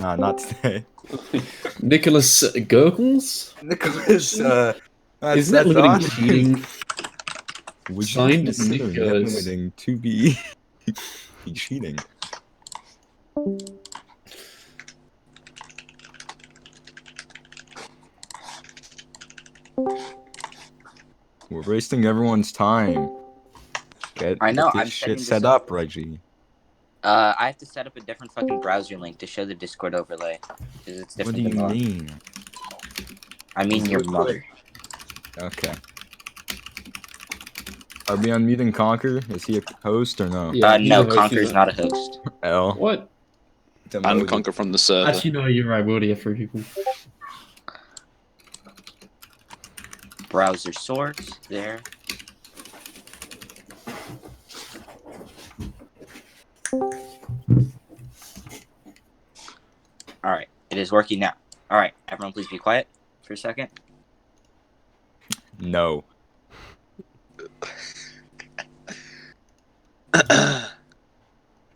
Nah, not today. Nicholas Gurgles? Nicholas, Isn't that limiting odd. cheating? Would you Signed consider net Nicholas. limiting to be cheating? We're wasting everyone's time. I know, Get this I'm setting shit this set up. up, Reggie. I have to set up a different fucking browser link to show the Discord overlay. Because it's What different do you than mine. mean? I mean your mother. Okay. Are we on Mute and Conquer? Is he a host or no? Yeah, he's No, a host, Conquer's he's a- not a host. L. What? And Demoted. Conquer from the server. Actually, no, you're right. We already have 3 people. Browser source, there. Alright, it is working now. Alright, everyone please be quiet for a second. No.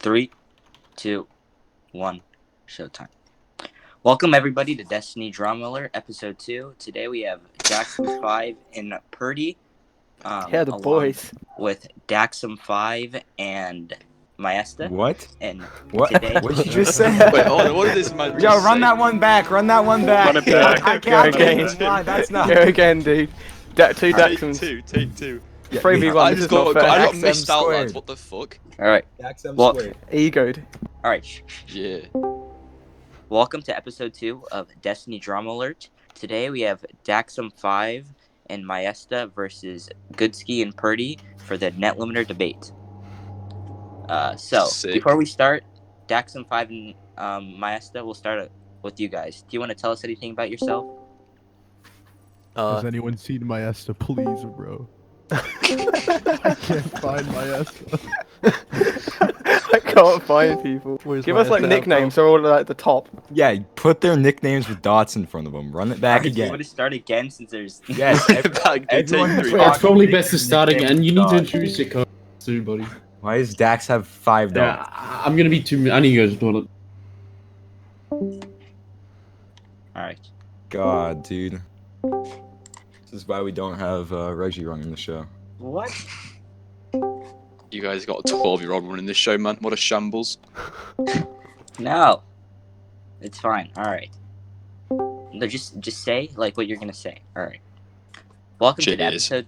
3, 2, 1, showtime. Welcome everybody to Destiny Drama Alert, episode 2. Today we have Daxum 5 and Purdy. Yeah, the along boys. With Daxum 5 and Maesta. What? And What? today... What did you just say? Wait, hold on, what did this man Yo, just run say? that one back. Run that one back. Run it back. I Go can't. again. That's not. Go again, dude. Two Take Daxons. two. 3v1. I This just is not got, fair. I got Daxum missed out, squared. lads. What the fuck? Alright, Daxum Well- squared. Egoed. alright. Yeah. Welcome to episode 2 of Destiny Drama Alert. Today we have Daxum 5 and Maesta versus Goodski and Purdy for the Net Limiter debate. So, Sick. before we start, Daxum 5 and Maesta, we'll start with you guys. Do you want to tell us anything about yourself? Has anyone seen Maesta? Please, bro. I can't find Maesta. I can't find people. Give us like nicknames, so we're all at the top. Yeah, put their nicknames with dots in front of them. Run it back Do you again. want to start again since there's... Yes. Back, dude, take everyone 3. talk- It's probably best to start Nickname again. You need to God. introduce your code soon, buddy. Why does Dax have 5 dots? Yeah, I'm gonna be too. I need to go to the toilet. Alright. God, dude. This is why we don't have Reggie running the show. What? You guys got a 12-year-old running this show, man. What a shambles. No. It's fine. Alright. No, just say like what you're gonna say. Alright. Welcome to the Cheers. episode.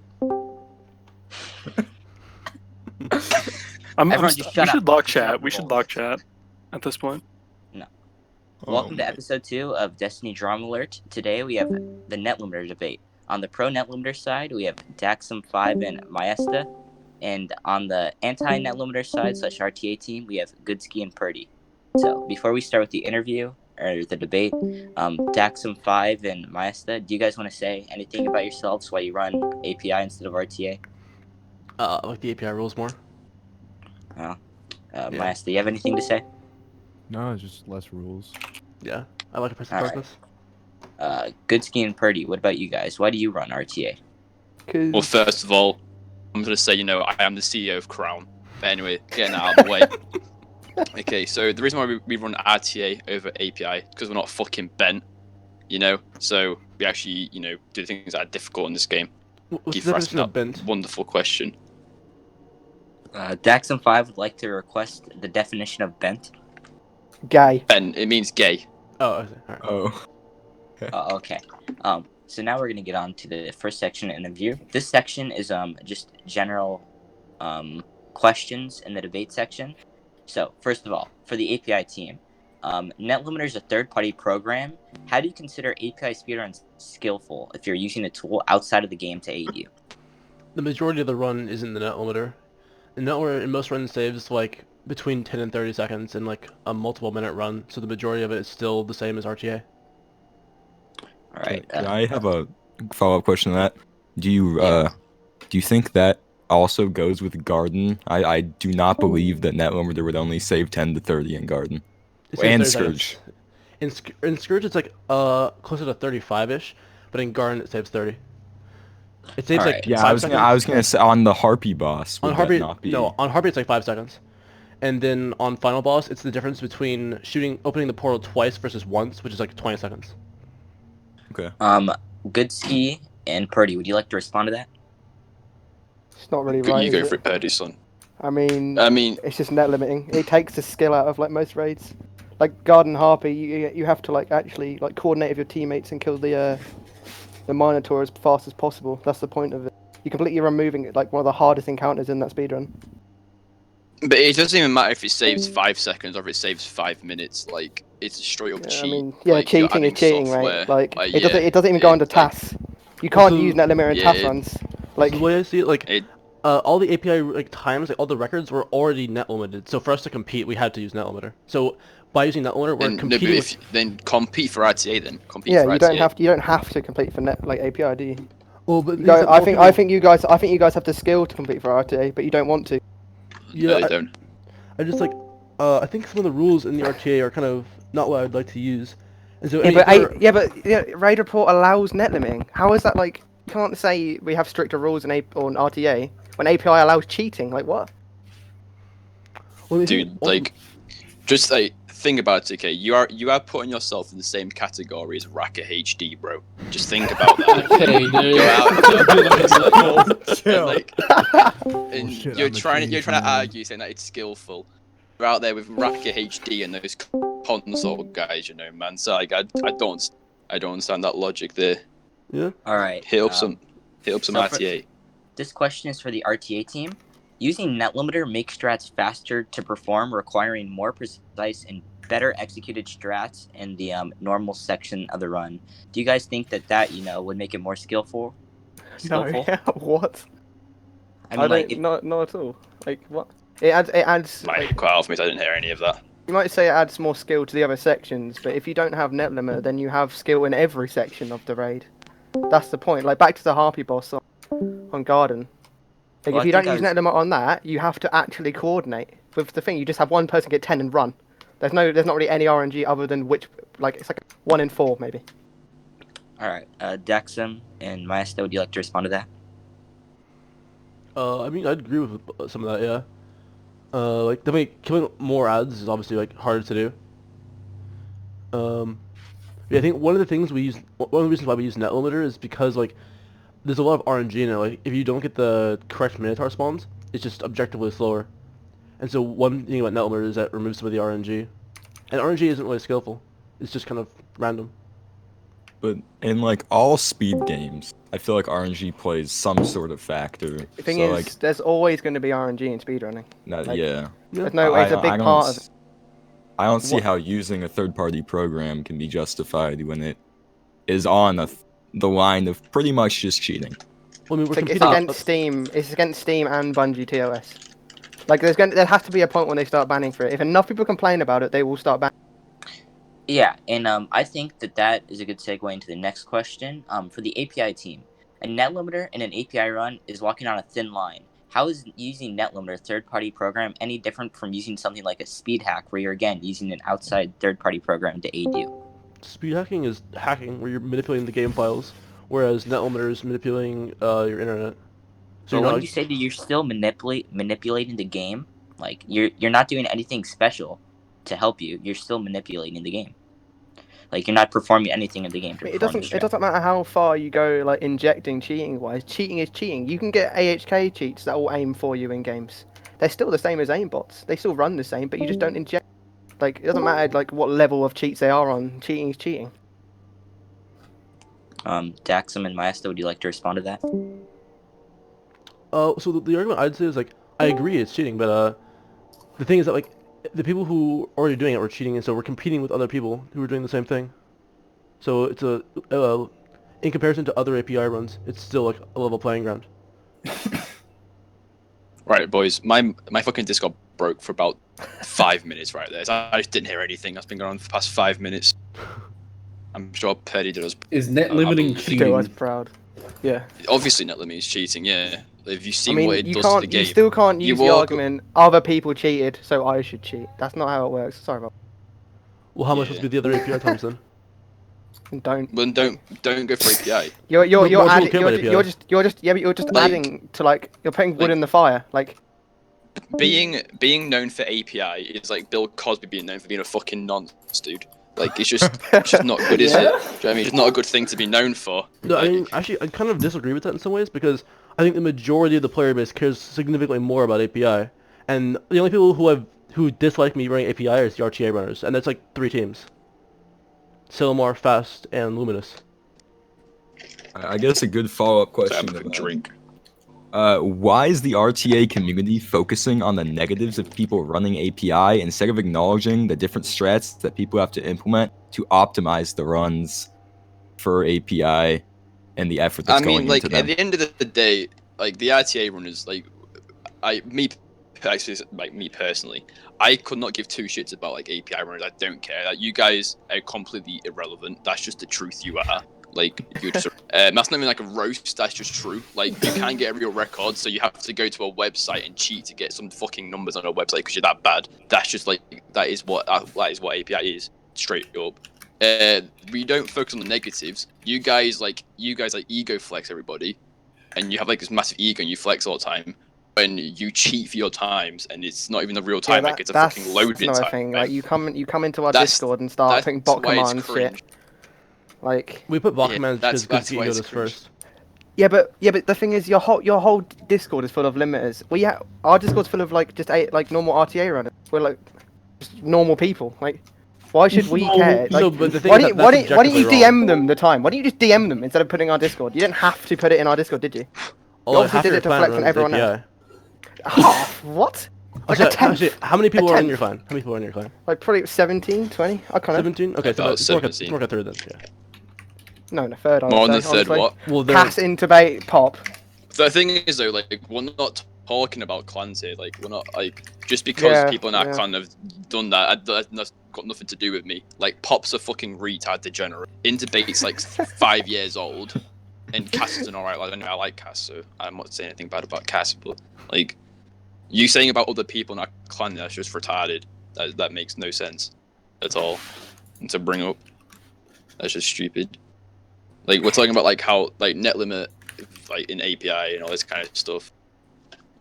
I'm Everyone st- just we shut should up. lock Shut chat. up, We should balls. lock chat at this point. Welcome to my- episode 2 of Destiny Drama Alert. Today we have the Net Limiter debate. On the pro Net Limiter side, we have Daxum 5 and Maesta. And on the anti-Net Limiter side / RTA team, we have Goodski and Purdy. So before we start with the interview or the debate, Daxum 5 and Maesta, do you guys want to say anything about yourselves while you run API instead of RTA? Like the API rules more. Maesta, do you have anything to say? No, it's just less rules. Yeah, I like a person Alright. focus. Goodski and Purdy, what about you guys? Why do you run RTA? Cause Well, first of all, I'm going to say, I am the CEO of Crown. But anyway, getting that out of the way. Okay, so the reason why we run RTA over API is because we're not fucking bent, So we actually, do things that are difficult in this game. what's Keep the asking definition of that bent? wonderful question. Daxum 5 would like to request the definition of bent. Gay. Bent, it means gay. Oh, okay. Alright. Oh. Okay. So now we're gonna get on to the first section in the interview. This section is just general questions in the debate section. So first of all, for the API team, NetLimiter is a third-party program. How do you consider API speedruns skillful if you're using a tool outside of the game to aid you? The majority of the run isn't the net limiter. The net limiter in most runs saves like between 10 and 30 seconds in like a multiple minute run, so the majority of it is still the same as RTA. All right. I have a follow-up question to that. Do you think that also goes with Garden? I do not believe that net limiter would only save 10 to 30 in Garden. It saves And 30 seconds. Scourge. In Scourge it's like closer to 35ish, but in Garden it saves 30. It saves Alright. like Yeah, 5 I was seconds. gonna say on the Harpy boss. On would that Harpy, not be... no, on Harpy it's like 5 seconds, And then on Final Boss, it's the difference between opening the portal twice versus once, which is like 20 seconds. Okay. Goodski and Purdy, would you like to respond to that? It's not really right. You go is for it? it, Purdy, son. I mean, I mean, it's just net limiting. It takes the skill out of like most raids. Like Garden Harpy, you have to like actually like coordinate with your teammates and kill the Minotaur as fast as possible. That's the point of it. You're completely removing it, like one of the hardest encounters in that speedrun. but it doesn't even matter if it saves 5 seconds or if it saves 5 minutes. Like, it's a straight up Yeah, cheat. I mean, yeah, Like, you're cheating is adding cheating, software. right? Like yeah, it doesn't even go under like, TAS. You can't Also- use net limiter in Yeah, TAS it- runs. Like So the way I see it, like, It- all the API like times, like all the records were already net limited. So for us to compete, we had to use net limiter. So by using net limiter, we're Then, no, but competing if, then compete for RTA then. Compete yeah, for you RTA. don't have to complete for net like API, do you? Well, but You guys, I think you guys have the skill to compete for RTA, but you don't want to. Yeah, No, they don't. I just like, I think some of the rules in the RTA are kind of not what I'd like to use. And so Yeah, but Raid Report allows net limiting. How is that like? You can't say we have stricter rules on RTA when API allows cheating. Like what? Dude, like, just like think about it. Okay, you are putting yourself in the same category as Raka HD, bro. Just think about that. Okay, dude. Go out, and, like, and Bullshit, you're I'm a trying change to man. argue saying that it's skillful. You're out there with Raka HD and those console guys, you know, man. So like, I don't understand that logic there. Yeah. All right. Hit up some so RTA. This question is for the RTA team. Using net limiter makes strats faster to perform, requiring more precise and better executed strats in the normal section of the run. Do you guys think that would make it more skillful? No, what? I mean, like, not at all. Like what? It adds. Might cut off me, so I didn't hear any of that. You might say it adds more skill to the other sections, but if you don't have net limiter, then you have skill in every section of the raid. That's the point. Like back to the Harpy boss on Garden. Like Well, if you I don't think use net limiter on that, you have to actually coordinate with the thing. You just have one person get 10 and run. There's not really any RNG other than it's like 1 in 4 maybe. all right. Daxum and Maesta, would you like to respond to that? I mean, I'd agree with some of that, yeah. Like, definitely killing more ads is obviously, like, harder to do. Yeah, I think one of the reasons why we use net limiter is because, like, there's a lot of RNG in it. Like, if you don't get the correct Minotaur spawns, it's just objectively slower. And so one thing about net limiter is that it removes some of the RNG. And RNG isn't really skillful. It's just kind of random. But in like all speed games, I feel like RNG plays some sort of factor. The thing so, is, like, there's always going to be RNG in speedrunning. yeah. There's no way. It's a big part of it. I don't see What- how using a third-party program can be justified when it is on the line of pretty much just cheating. Well, I mean, we're It's competing against Steam. It's against Steam and Bungie TOS. Like there has to be a point when they start banning for it. If enough people complain about it, they will start banning. Yeah, and I think that is a good segue into the next question. For the API team, a net limiter in an API run is walking on a thin line. How is using net limiter third-party program any different from using something like a speed hack, where you're again using an outside third-party program to aid you? Speed hacking is hacking, where you're manipulating the game files, whereas net limiter is manipulating your internet. So when you say that you're still manipulating the game, like you're not doing anything special to help you. You're still manipulating the game. Like you're not performing anything in the game. It doesn't matter how far you go, like injecting cheating wise. Cheating is cheating. You can get AHK cheats that will aim for you in games. They're still the same as aimbots. They still run the same, but you just don't inject. Like it doesn't matter like what level of cheats they are on. Cheating is cheating. Daxum and Maesta, would you like to respond to that? So the argument I'd say is like I agree it's cheating, but the thing is that like the people who are already doing it were cheating, and so we're competing with other people who are doing the same thing. So it's in comparison to other API runs, it's still like a level playing ground. Right, boys. My fucking Discord broke for about 5 minutes right there. So I just didn't hear anything. That's been going on for the past 5 minutes. I'm sure Petty did us. Is net limiting Still as cheating? proud. Yeah. Obviously, net limiting is cheating. Yeah. If you've I seen mean, what it you does to the can't. game, You still can't use the walk- argument. Other people cheated, so I should cheat. That's not how it works. Sorry about. Well, how am I supposed to do the other API times then? Don't. Well, don't go for API. You're Most people adding. kill You're API. just. Yeah, but you're just Like- adding to like. You're putting wood like- in the fire. Like. being known for API is like Bill Cosby being known for being a fucking nonce, dude. Like it's just not good, is it? Do you know what I mean? It's not a good thing to be known for. No, Like, I mean, actually, I kind of disagree with that in some ways because I think the majority of the player base cares significantly more about API, and the only people who dislike me running API is the RTA runners, and that's like 3 teams: Silmar, Fast, and Luminous. I guess a good follow-up question. have a to that. drink. Why is the RTA community focusing on the negatives of people running API instead of acknowledging the different strats that people have to implement to optimize the runs for API and the effort that's going like into them? at the end of the day, like the RTA runners, like me personally, I could not give 2 shits about like API runners. I don't care. Like, you guys are completely irrelevant. That's just the truth. You are. Like, you just, that's not even like a roast, that's just true. Like, you can't get a real record, so you have to go to a website and cheat to get some fucking numbers on a website because you're that bad. That's just like, that is what API is, straight up. We don't focus on the negatives. You guys like ego flex everybody, and you have like this massive ego and you flex all the time. When you cheat for your times, and it's not even the real time, like it's a fucking loaded another time. thing. Like you come into our That's- Discord and start putting bot why it's commands cringe. shit. Like We put bot Yeah, commands that's because why Geeko it's does cringe. first. yeah, but the thing is, your whole Discord is full of limiters. Our Discord's full of like just normal RTA runners. We're like just normal people. Like, why should we care? Like, No, but the thing why is don't that that's why don't you objectively DM them the time? Why don't you just DM them instead of putting our Discord? You didn't have to put it in our Discord, did you? Although obviously half did your it to clan flex on runs everyone API. Half? What? Like a Actually, tenth? actually, how many people are in tenth? your clan? How many people are in your clan? Like probably 17, 20? I can't know. 17? Okay, so About it's more like 17. a third then, yeah. No, third. I More would than a say, third honestly. what? Well, they're... Pass, intubate, pop. The thing is though, like we're not talking about clans here. Like we're not like just because Yeah, people in our yeah. clan have done that. That's got nothing to do with me. Like Pop's a fucking retard degenerate. Interbate's like 5 years old, and Cass is an alright lad. Anyway, I like Cass, so I'm not saying anything bad about Cass. But like you saying about other people in our clan, that's just retarded. That makes no sense at all. And to bring up, that's just stupid. Like we're talking about like how like net limit, like in API and all this kind of stuff.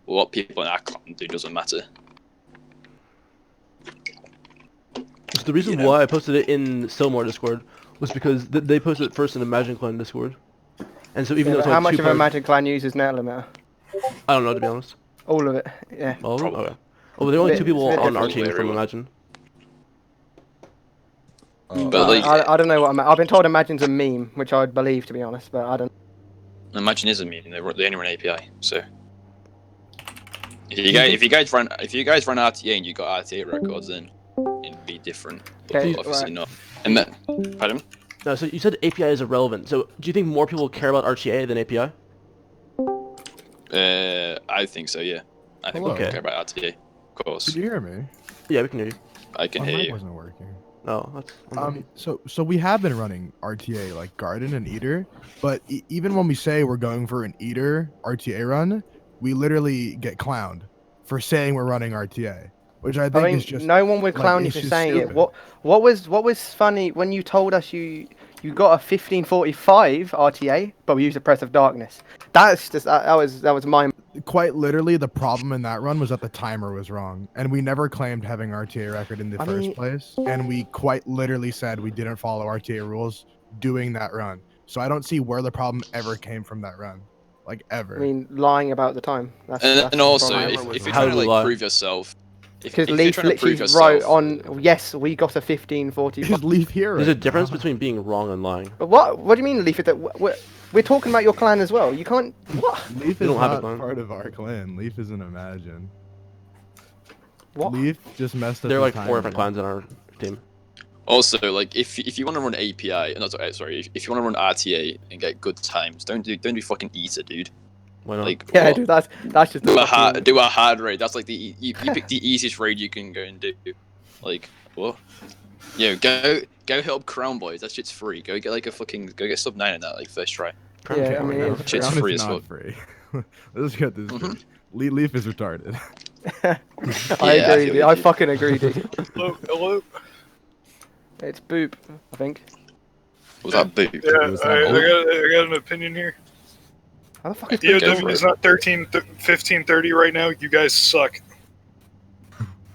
What people in our clan do doesn't matter. So the reason why I posted it in Silmar Discord was because they posted it first in Imagine Clan Discord. And so even though it's How only much 2 of a players- Magic Clan uses net limiter? I don't know, to be honest. All of it. Yeah. All of them? Probably. Okay. Oh, but there are only Bit- 2 people bit on our different. team from Everyone. Imagine. But like, I don't know what I've been told. Imagine's a meme, which I would believe to be honest, but I don't. Imagine is a meme. They only run API. So if you guys run RTA and you got RTA records, then it'd be different. But Okay, obviously right. not. And then, pardon? No, so you said API is irrelevant. So do you think more people care about RTA than API? I think so. Yeah. I think Hello. we don't care about RTA. Of course, Did you hear me? Yeah, we can hear you. I can My hear mic you. wasn't working. No, that's... So we have been running RTA like Garden and Eater, but even when we say we're going for an Eater RTA run, we literally get clowned for saying we're running RTA, which I think I mean, is just no one would like, clown you it's for just saying stupid. it. What was funny when you told us you got a 1545 RTA, but we used a Press of Darkness. That's just that was my. quite literally the problem in that run was that the timer was wrong, and we never claimed having RTA record in the I first mean- place, and we quite literally said we didn't follow RTA rules doing that run. So I don't see where the problem ever came from that run, like ever. I mean, lying about the time. That's And the also, problem. if you're How trying to do we like lie? prove yourself, Because if you're Leaf trying to prove literally yourself, wrote on, yes, we got a 1545. Is Leaf here? There's a right difference now? between being wrong and lying. But what do you mean, Leaf? That we're talking about your clan as well. You can't. What? Leaf You is don't have a not clan. part of our clan. Leaf is an Imagine. What? Leaf just messed up. There are his like 4 different timer. clans in our team. also like if you want to run API, no, sorry, if you want to run RTA and get good times, don't do fucking Eater, dude. Why not? Like Yeah, what? dude. That's just. do a hard raid. That's like you pick the easiest raid you can go and do. Like what? Yo, go hit up Crown Boys. That shit's free. Go get sub 9 in that like first try. Yeah, I mean, Crown it's Shit's is free as not fuck. free. Let's get this. Mhm. straight. Leaf is retarded. I Yeah, I agree. feel Dude. you, I dude. fucking agree, dude. Hello. It's Boop, I think. Was that boot? Yeah, was I that got an opinion here. How the fuck is Go Boop? for DOW it. is not 1530 right now. You guys suck.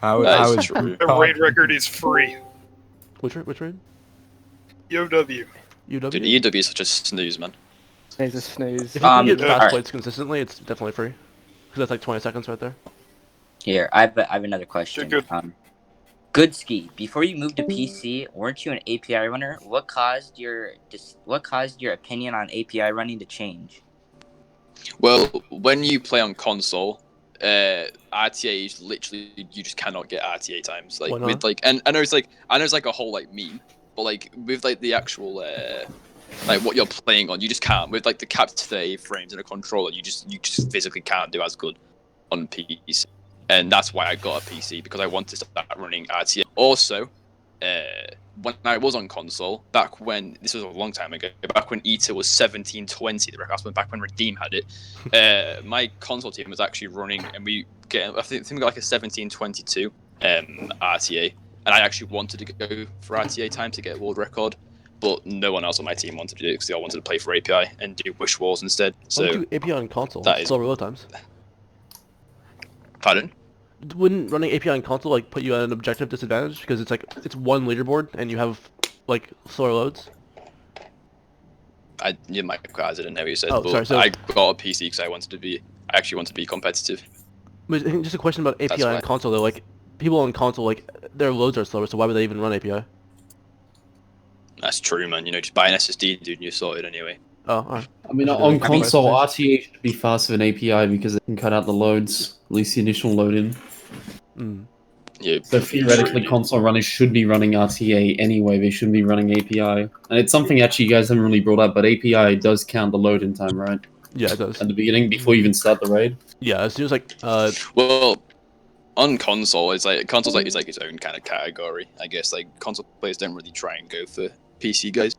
How That how is is true. The raid record is free. Which raid? UW. UW? Dude, EW is such a snooze, man. There's a snooze. If you can get yeah. fast Alright. plates consistently, it's definitely free. Because that's like 20 seconds right there. Here, I have another question. Good. Good Ski. Before you moved to PC, weren't you an API runner? What caused your opinion on API running to change? Well, when you play on console, RTA is literally you just cannot get RTA times. Like Why not? with like, and I know it's like a whole like meme, but like with like the actual like what you're playing on, you just can't with like the capped 30 frames in a controller. You just physically can't do as good on PC, and that's why I got a PC because I wanted to start running RTA. Also, when I was on console, back when this was a long time ago, back when ETA was 1720, the record, back when Redeem had it, my console team was actually running, and I think we got like a 1722 RTA, and I actually wanted to go for RTA time to get a world record, but no one else on my team wanted to do it because they all wanted to play for API and do Wish Wars instead. Why So, don't you API on console? that is- Slow reload times. pardon? Wouldn't running API on console like put you at an objective disadvantage because it's one leaderboard and you have like slower loads? You might I didn't know what you said, Oh, but sorry, so- I got a PC because I actually wanted to be competitive. But I think just a question about API why. on console though. Like people on console, like their loads are slower, so why would they even run API? That's true, man. You know, just buy an SSD, dude, and you're sorted anyway. Oh, alright. I mean, Should on I- console, RTA should be faster than API because it can cut out the loads, at least the initial load in. Mm. Yeah. So theoretically, console runners should be running RTA anyway. They shouldn't be running API. And it's something actually you guys haven't really brought up, but API does count the load in time, right? Yeah, it does. At the beginning, before you even start the raid. Yeah, as soon as like Well, on console, it's like console's like its own kind of category. I guess like console players don't really try and go for PC guys.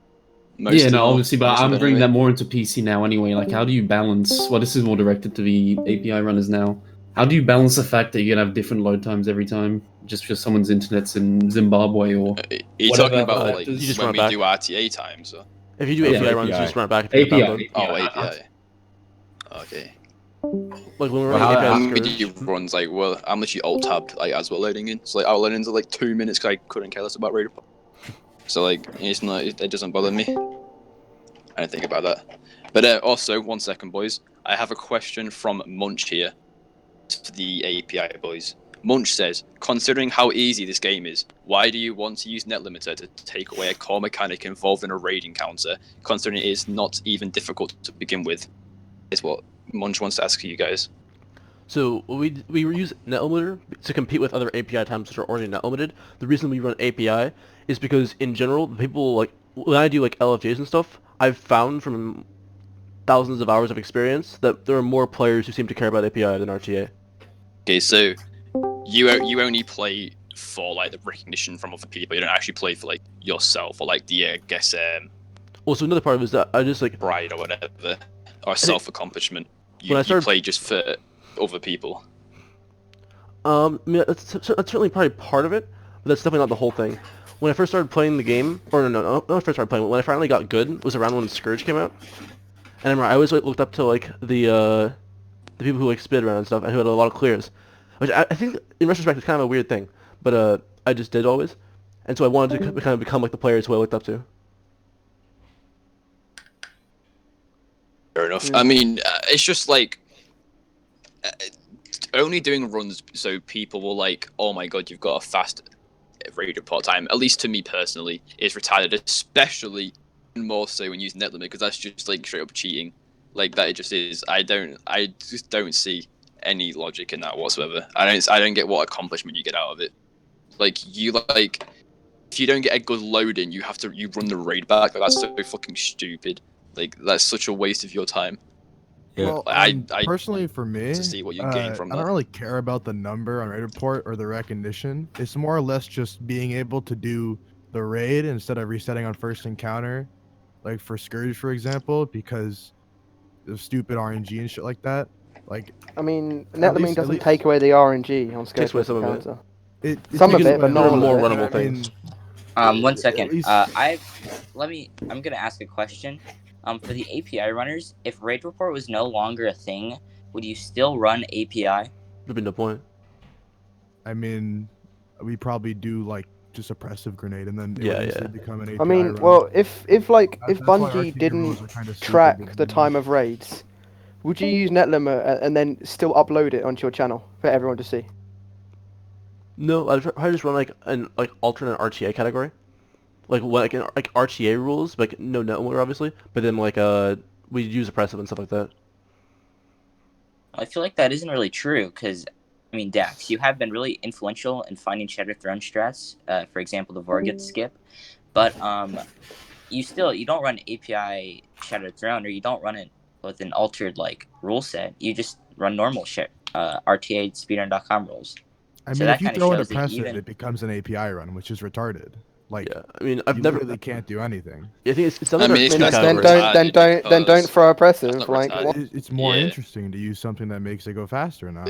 Yeah, of no, them, obviously, but most of I'm them bringing that anyway. more into PC now anyway. Like, how do you balance? Well, this is more directed to the API runners now. How do you balance the fact that you're gonna have different load times every time, just because someone's internet's in Zimbabwe or? Are you whatever talking about other like factors. You just when run we back. do RTA times? Or? if you do Yeah, API runs, you API. just run it back. If you get API. download. Oh, Yeah. API. Okay. Like when we're Well, running how- API How many Scourge, runs like well, I'm literally alt tabbed like as we're loading in. So like our loadings are like 2 minutes because I couldn't care less about Raider. So like it's not it doesn't bother me. I didn't think about that. But also 1 second, boys. I have a question from Munch here to the API boys. Munch says, considering how easy this game is, why do you want to use NetLimiter to take away a core mechanic involved in a raid encounter, considering it is not even difficult to begin with? Is what Munch wants to ask you guys. so we use NetLimiter to compete with other API times which are already net limited. The reason we run API is because in general, people like when I do like LFJs and stuff, I've found from thousands of hours of experience that there are more players who seem to care about API than RTA. Okay, so you only play for like the recognition from other people. You don't actually play for like yourself or like the I guess Also, another part of it is that I just like pride or whatever, or self accomplishment. when I You started- play just for other people. I mean, that's certainly probably part of it, but that's definitely not the whole thing. When I first started playing the game, or no, not when I first started playing, when I finally got good, was around when Scourge came out. And I remember I always like, looked up to like the people who like spit around and stuff, and who had a lot of clears, which I think in retrospect is kind of a weird thing, but I just did always, and so I wanted to kind of become like the players who I looked up to. Fair enough. I mean, it's just like only doing runs so people will like, oh my god, you've got a fast raid report time. At least to me personally, is retarded, especially more so when using NetLimit because that's just like straight up cheating. Like that, it just is. I just don't see any logic in that whatsoever. I don't get what accomplishment you get out of it. Like if you don't get a good load in, you run the raid back. Like, that's so fucking stupid. Like that's such a waste of your time. Yeah. Well, I personally for me, to see what you gain from I don't that. really care about the number on raid report or the recognition. It's more or less just being able to do the raid instead of resetting on first encounter, like for Scourge, for example, because of stupid RNG and shit like that. Like I mean, At NetLimit least- at doesn't least- take away the RNG on Takes away Scourge some of it. Encounter. it, Some of takes it, but away not a all lot of more it. runnable I mean, things. 1 at second. least- I'm gonna ask a question. For the API runners, if raid report was no longer a thing, would you still run API? There'd be no point. I mean, we probably do like just oppressive grenade, and then it Yeah, would instantly yeah. become an API I mean, run. well, if That's why Bungie RTA didn't rules are kinda stupid, track but the then- time of raids, would you use NetLimit and then still upload it onto your channel for everyone to see? No, I'd probably just run like an alternate RTA category, like RTA rules, like no network obviously, but then we use oppressive and stuff like that. I feel like that isn't really true because, I mean, Dax, you have been really influential in finding Shadow Throne strats. For example, the Vorget skip, but you don't run API Shadow Throne, or you don't run it with an altered like rule set. You just run normal shit, RTA speedrun.com rules. I So mean, that if you kinda throw an shows that oppressive, even- it becomes an API run, which is retarded. Like, Yeah, I mean, I've you never. literally can't do anything. I think it's I something mean, it's two not Then retarded categories. don't because throw oppressive. not Like, retarded. what? It's more Yeah. interesting to use something that makes it go faster now.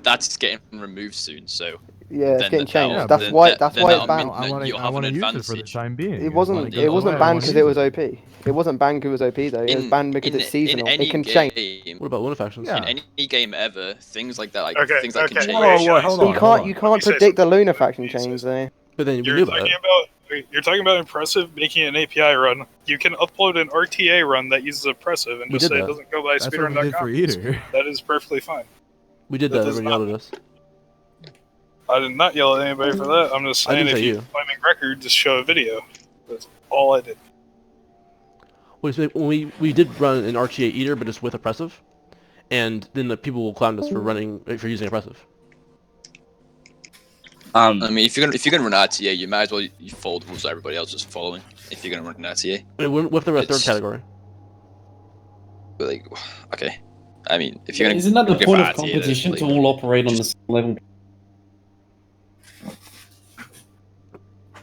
That's getting removed soon, so Yeah, it's then getting that'll- changed. Yeah, That's then why. that- That's then why that'll it's banned. mean I want you'll to. I have want an to use it for the advantage. time being. It you know, wasn't. like, It that's wasn't why I banned wanna because use it was OP. It wasn't banned because it was OP though. It was banned because it's seasonal. In any It can change. game, What about lunafactions? Yeah. in any game ever, things like that, like Okay, things that can okay, change. wait, Whoa, whoa, hold on. You can't. You Let can't me say predict the something. Lunar Let faction me say change something. though. But then we You're knew about talking it. about you're talking about impressive making an API run. You can upload an RTA run that uses oppressive and We just did say it that. doesn't go by That's what we did for speedrun.com. Eater. That is perfectly fine. We did that that. does Everyone not- yelled at us. I did not yell at anybody for that. I'm just I saying didn't if say you you. claiming record, just show a video. That's all I did. When we did run an RTA eater, but just with oppressive, and then the people will clown us for using oppressive. I mean, if you're gonna run RTA, you might as well you follow the rules that everybody else is following. If you're gonna run an RTA, I mean, what if they were a third It's- category? but like, okay. I mean, if you're gonna Isn't that the go for point of RTA, then, competition like, to all operate on the same level?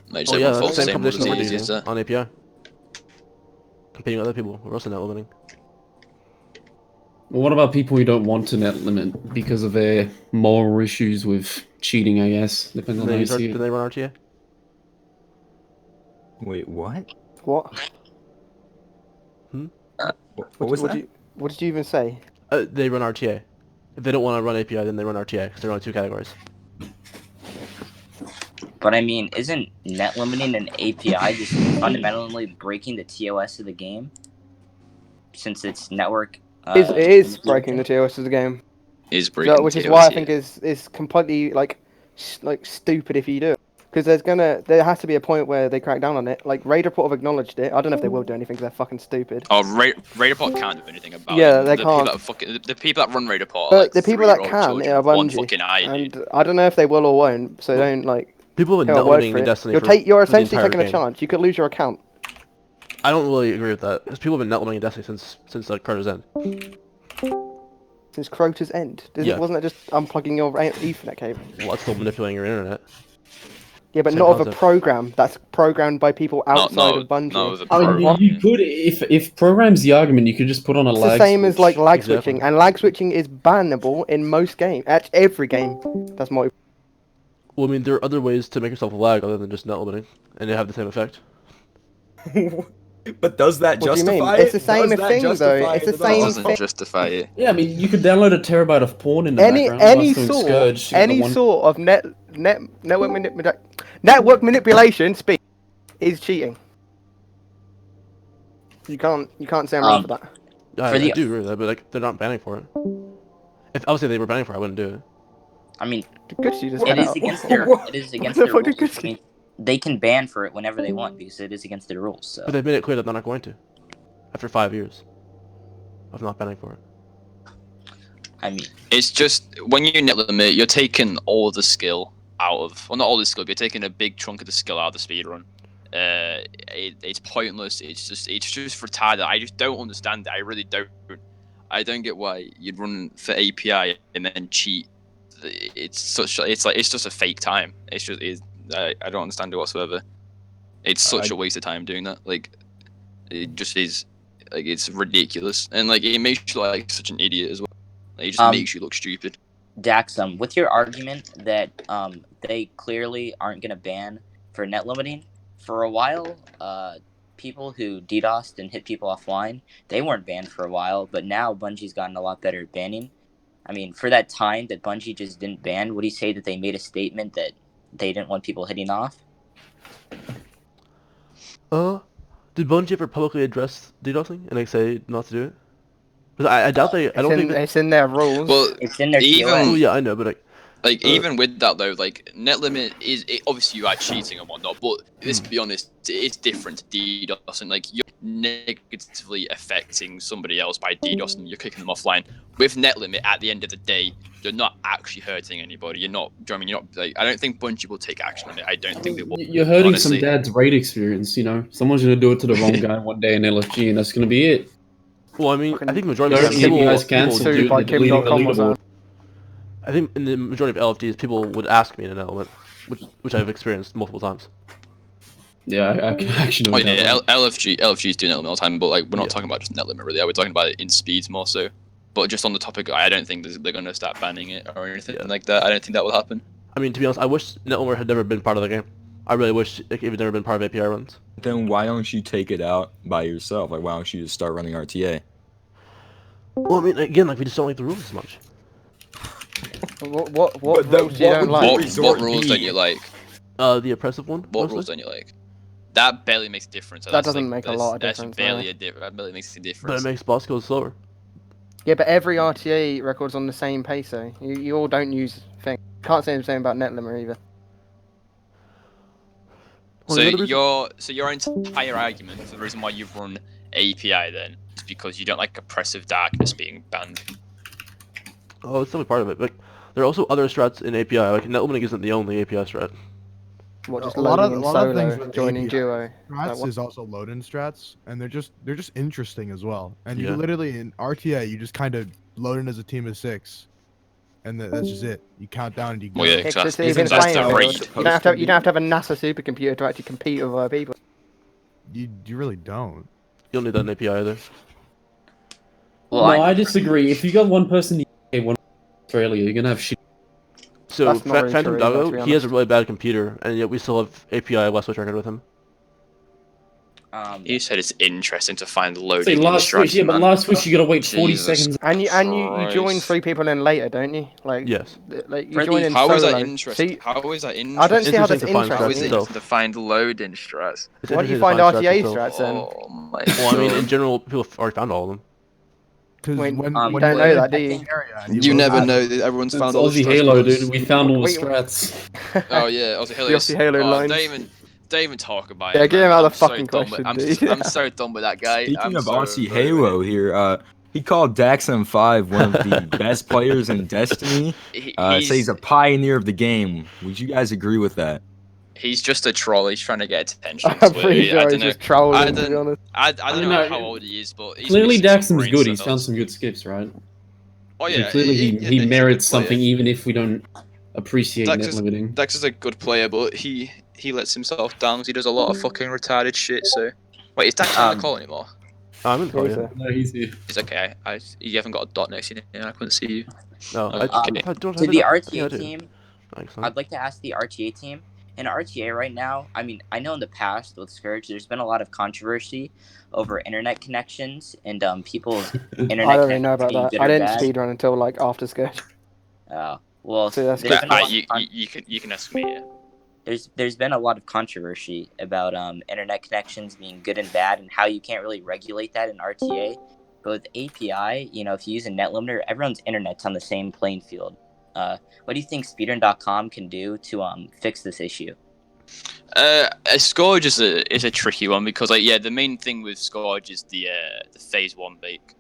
like, Oh so yeah, everyone that's follows the the same same rules competition as we're easy as using that. on API. Competing with other people. We're also net limiting. What about people who don't want to net limit because of their moral issues with cheating? I guess depends on how you see Did it. they run RTA? Wait, what? What? What was that? What did you even say? They run RTA. If they don't want to run API, then they run RTA because they're on two categories. But I mean, isn't net limiting an API just fundamentally breaking the TOS of the game? Since it's network. It is breaking the TOS of the game. Is breaking Which is TOS, why I yeah. think is completely like stupid if you do it. Because there has to be a point where they crack down on it. Like Raid Report have acknowledged it. I don't know if they will do anything because they're fucking stupid. Oh, Raiderport can't do anything about Yeah, it. they the People can't. that fucking, the people that run Raiderport, But like the people that 3-year-old can children are with one Bungie, fucking eye, dude. and I don't know if they will or won't. So don't like. People have been Take net my word limiting for in it. Destiny You're for you're the essentially entire taking a game. chance. You could lose your account. I don't really agree with that. Because people have been net limiting in Destiny since like Carter's End. Since Crota's End, Yeah. wasn't it just unplugging your Ethernet cable? Well, that's still manipulating your internet. Yeah, but Same not of a concept. program that's programmed by people outside of Bungie. No, the I mean, program. you could, if program's the argument, you could just put on a It's lag. the same as like switch. lag Exactly. switching, and lag switching is bannable in most games. At every game, that's my. Well, I mean, there are other ways to make yourself a lag other than just net limiting, and they have the same effect. But does that What do you mean? justify It's it? the same Does that thing, though. justify It's the it at same all? doesn't thing. justify it. Yeah, I mean, you could download a terabyte of porn in the background. Any whilst doing Scourge, you get the one- sort of network manipulation speed is cheating. You can't say I'm wrong for that. I, For I the- do agree with that, but like they're not banning for it. If obviously they were banning for it, I wouldn't do it. I mean, Good, you just it cut is out. against their. It is against the their fuck did rules. Kuski- I mean, they can ban for it whenever they want because it is against their rules. So But they've made it clear that they're not going to. After 5 years of not banning for it. I mean, It's just when you net limit, you're taking all the skill out of. Well, not all the skill. But you're taking a big chunk of the skill out of the speedrun. It's pointless. It's just retarded. I just don't understand it. I really don't. I don't get why you'd run for API and then cheat. It's just a fake time. I don't understand it whatsoever. It's such a waste of time doing that. Like, it just is. Like, it's ridiculous, and like it makes you look like such an idiot as well. Like, it just makes you look stupid. Dax, with your argument that they clearly aren't going to ban for net limiting, for a while, people who DDoSed and hit people offline, they weren't banned for a while, but now Bungie's gotten a lot better at banning. I mean, for that time that Bungie just didn't ban, would you say that they made a statement that they didn't want people hitting off? Did Bungie ever publicly address DDoSing and like say not to do it? Because I doubt they. I don't think. It's in their rules. Well, It's in their even TOS. Oh yeah, I know, but like, even with that though, like net limit obviously you are cheating and whatnot, but let's be honest, it's different to DDoS, and like you're negatively affecting somebody else by DDoS and you're kicking them offline. With net limit, at the end of the day, you're not actually hurting anybody. You're not. Do you know what I mean? You're not like. I don't think Bungie will take action on it. I don't think they will. You're hurting honestly. some dad's raid experience. You know, someone's gonna do it to the wrong guy one day in LFG, and that's gonna be it. well, I mean, I think majority Don't of the you time guys people cancel do. dude, by they're deleting the Kim.com or leaderboard. something. I think in the majority of LFDs, people would ask me in an element, which I've experienced multiple times. Yeah, I can actually know Oh yeah, that. LFG's doing net limit all the time, but like we're not Yeah. talking about just net limit really. We're talking about it in speeds more so. But just on the topic, I don't think they're going to start banning it or anything like that. I don't think that will happen. I mean, to be honest, I wish NetLimiter had never been part of the game. I really wish it had never been part of API runs. Then why don't you take it out by yourself? Like, why don't you just start running RTA? Well, I mean, again, like we just don't like the rules as much. What But the- rules do you what don't would like? What resort rules B. don't you like? The oppressive one. What mostly? rules don't you like? That barely makes a difference. That That's, doesn't like, make a lot of that's difference, barely no. that barely makes a But difference. it makes boss kills slower. Yeah, but every RTA record's on the same pace, though. You all don't use things. Can't say the same about NetLimmer either. Well, So the other reason- your entire argument for the reason why you run API then is because you don't like oppressive darkness being banned. Oh, it's definitely part of it. But there are also other strats in API. Like NetLimiting isn't the only API strat. What, just A lot of- loading in a lot of things solo, with joining API. duo. Strats what- is also load-in strats, and they're just interesting as well. And you Yeah. literally in RTA, you just kind of load in as a team of 6, and that's just it. You count down and you go. Well, yeah, It's exactly. just even That's playing the field. raid. You don't have to have a NASA supercomputer to actually compete with other people. You really don't. You don't need that in API either. Well, No, I disagree. If you got one person in the UK, one in Australia, you're gonna have shit. So That's not really Phantom true, though, to be Doggo, he has a honest. really bad computer, and yet we still have API West Switch record with him. You said it's interesting to find Say loading last switch, instruction, yeah, but man. last switch you gotta wait 40 Jesus. seconds. And you join Christ. 3 people in later, don't you? Like Yes. Like you For join the- in How is solo. that interesting? See, How is that interesting? I don't see how that's Interesting to find How is strats it itself. interesting to find loading strats? It's Why do you interesting to find strats RTA itself. strats then? Oh my Well, I mean, God. in general, people have already found all of them. Because Wait, when you when don't you're know in that, a do you? area and You load never out- know that everyone's It's found all the Aussie strats. Halo, because- dude. We found all the Wait, strats. Oh yeah, Aussie Halo. The Aussie Halo lines. Don't even talk about Yeah, it. give man. him out I'm the so fucking done with- question, I'm, dude. I'm so done with that guy. Speaking I'm of so Aussie done with Halo him. here, he called DaxM5 one of the best players in Destiny. He's a pioneer of the game. Would you guys agree with that? He's just a troll. He's trying to get attention. I'm to pretty it. sure I he's don't know. just trolling, I to be don't- honest. I don't don't know know. how old he is, but he's Clearly, missing some Daxon's brain good. He's cells. found some good skips, right? Oh So yeah, clearly, he he's a merits good player. something, even if we don't appreciate Dax net is- limiting. Dex is a good player, but he lets himself down. 'Cause he does a lot of fucking retarded shit. So wait, is Dax on the call anymore? I'm in Yeah, call, yeah. so- No, he's here. It's okay. You haven't got a dot next to you. I couldn't see you. No, Okay. I don't To have the it up. Yeah, I RTA do. team, Thanks, I'd like to ask the RTA team. In RTA right now, I mean, I know in the past with Scourge, there's been a lot of controversy over internet connections and people's internet I don't really know connections about being that. good I or didn't bad. speedrun until like after Scourge. Well, So that's there's good. been a lot You, of you can ask me. Yeah. there's been a lot of controversy about internet connections being good and bad and how you can't really regulate that in RTA. But with API, if you use a net limiter, everyone's internet's on the same playing field. What do you think speedrun.com can do to fix this issue? Scourge is a tricky one because the main thing with Scourge is the phase 1 bake,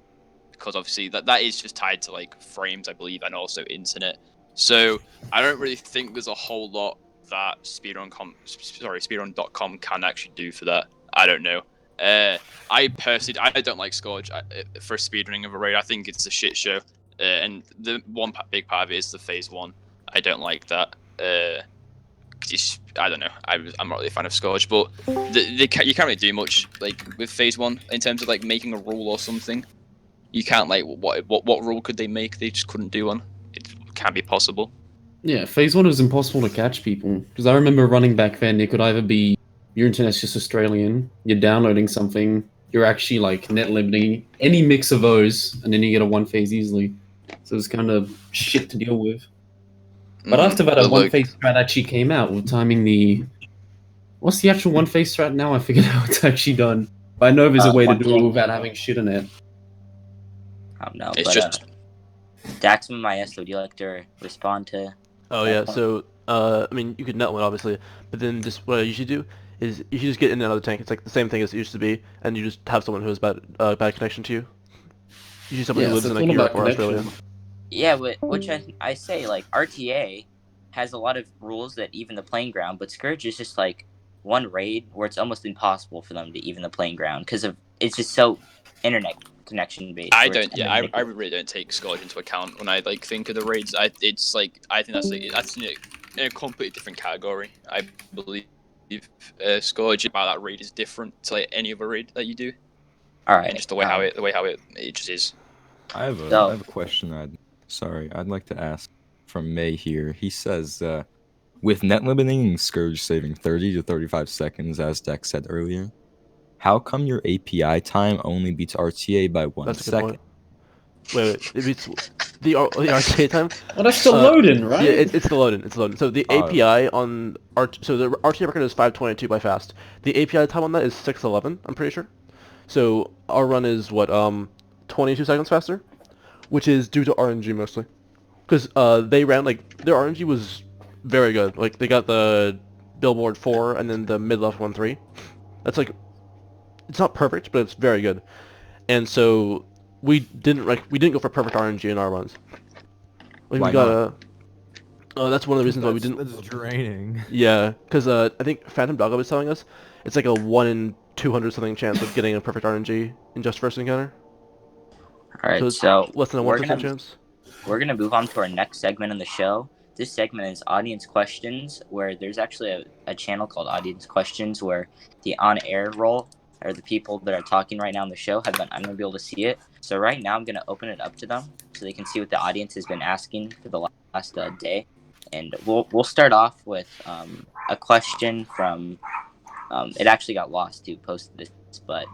because obviously that is just tied to like frames, I believe, and also internet. So I don't really think there's a whole lot that speedrun.com can actually do for that. I don't know. I personally don't like Scourge for speedrunning of a raid. I think it's a shit show, and the one big part of it is the phase 1. I don't like that. I don't know. I'm not really a fan of Scourge, but you can't really do much like with phase 1 in terms of like making a rule or something. You can't like what rule could they make? They just couldn't do one. It can't be possible. Yeah, phase 1 was impossible to catch people. Because I remember running back then, it could either be your internet's just Australian, you're downloading something, you're actually like net limiting any mix of those, and then you get a 1 phase easily. So it's kind of shit to deal with. But Mm, after that, but a one look, phase strat actually came out with timing the. What's the actual one phase strat now? I figured how it's actually done. But I know there's a way to one do it thing- without having shit in it. I don't know, It's but just Daxum and Maestro, would you like to respond to? Oh that yeah, point? so I mean you could net one obviously, but then just what I usually do is you should just get in another tank. It's like the same thing as it used to be, and you just have someone who has bad connection to you. Usually someone Yeah, who so lives it's in like all Europe about or Australia. connection. Yeah, but which I say like RTA has a lot of rules that even the playing ground, but Scourge is just like one raid where it's almost impossible for them to even the playing ground because of it's just so internet connection based. I where it's don't. Yeah, kinda I ridiculous. really don't take Scourge into account when I like think of the raids. It's like I think that's in a completely different category. I believe Scourge about that raid is different to like any other raid that you do, All right, and just the way how it just is. I have a So- I have a question. I'd like to ask from May here. He says, with net limiting Scourge saving 30 to 35 seconds, as Dex said earlier, how come your API time only beats RTA by 1 That's a good second? point. Wait, it beats the RTA time. Well, that's still Uh, loading, right? Yeah, it's the loading. It's loading. So the Oh. API on so the RTA record is 522 by fast. The API time on that is 611. I'm pretty sure. So our run is what 22 seconds faster, which is due to RNG mostly, because they ran like their RNG was very good. Like they got the Billboard 4 and then the mid left 1-3. That's like it's not perfect, but it's very good. And so we didn't go for perfect RNG in our runs. Like Why we got not? that's one of the reasons why we didn't. That's draining. Yeah, because I think Phantom Doggo was telling us it's like a 1 in 200 something chance of getting a perfect RNG in just first encounter. All right, So it's so less than a we're 1% gonna chance. we're gonna move on to our next segment in the show. This segment is audience questions, where there's actually a channel called Audience Questions where the on-air role or the people that are talking right now on the show have been unable to be able to see it. So right now I'm gonna open it up to them so they can see what the audience has been asking for the last day, and we'll start off with a question from it actually got lost who posted this, but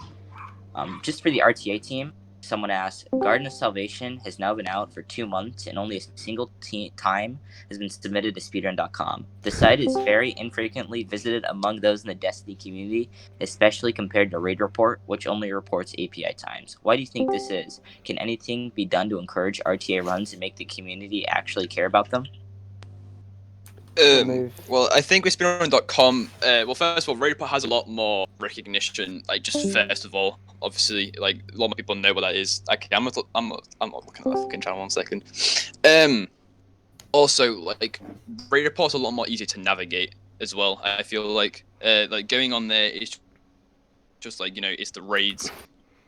just for the RTA team. Someone asked, Garden of Salvation has now been out for 2 months and only a single time has been submitted to speedrun.com. The site is very infrequently visited among those in the Destiny community, especially compared to Raid Report, which only reports API times. Why do you think this is? Can anything be done to encourage RTA runs and make the community actually care about them? Remove. Well, I think with speedrun.com, well, first of all, Raid Report has a lot more recognition. Like, just first of all, obviously, like a lot more people know what that is. Okay, I'm not looking at that fucking channel 1 second. Also, like, Raid Report's a lot more easy to navigate as well. I feel like going on there is just like it's the raids.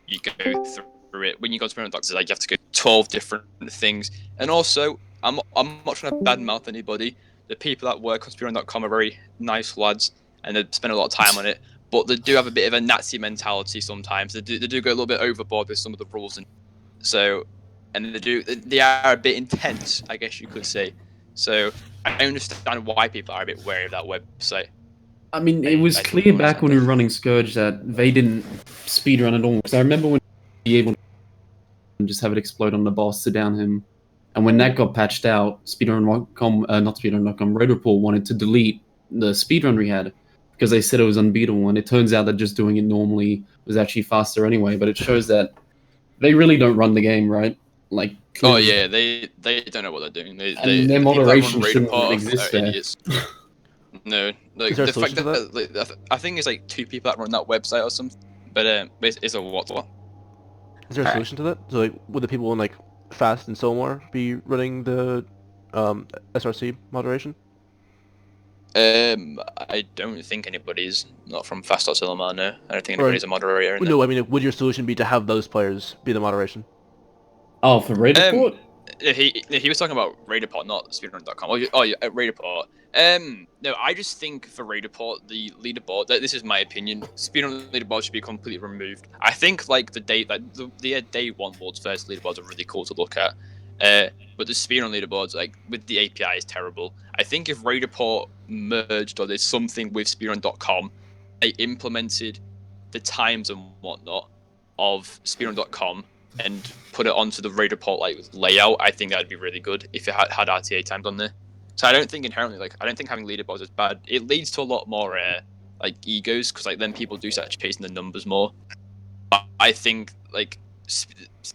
You go through it. When you go to speedrun.com, like you have to go 12 different things. And also, I'm not trying to badmouth anybody. The people that work on speedrun.com are very nice lads, and they spend a lot of time on it. But they do have a bit of a Nazi mentality sometimes. They do go a little bit overboard with some of the rules, and so, and they are a bit intense, I guess you could say. So I understand why people are a bit wary of that website. I mean, it was I clear don't back when we understand were running Scourge that they didn't speedrun at all. Because I remember when be able to just have it explode on the boss to down him. And when that got patched out, speedrun.com, not speedrun.com, Raid Report wanted to delete the speedrun we had because they said it was unbeatable. And it turns out that just doing it normally was actually faster anyway. But it shows that they really don't run the game, right? Like, Oh clearly. yeah, they don't know what they're doing. And their the people that moderation run Raid shouldn't Report exist are there. idiots. No, like Is there a the fact solution to that like, I think it's like 2 people that run that website or something. But it's a what? Is there a solution to that? So like, would the people in like Fast and Silmar be running the SRC moderation? I don't think anybody's not from Fast or Silmar. No, I don't think Or- anybody's a moderator. In No, I mean, would your solution be to have those players be the moderation? Oh, for Raid Report? He was talking about Raid Report, not speedrun.com. Oh yeah, Raid Report. No, I just think for Raid Report, the leaderboard. This is my opinion. Speedrun leaderboard should be completely removed. I think like the day one world's first leaderboards are really cool to look at. But the speedrun leaderboards, like with the API, is terrible. I think if Raid Report merged or there's something with speedrun.com, they implemented the times and whatnot of speedrun.com and put it onto the raid report like layout, I think that'd be really good if it had RTA timed on there. So I don't think inherently I don't think having leaderboards is bad. It leads to a lot more like egos because like then people do start chasing the numbers more. But I think like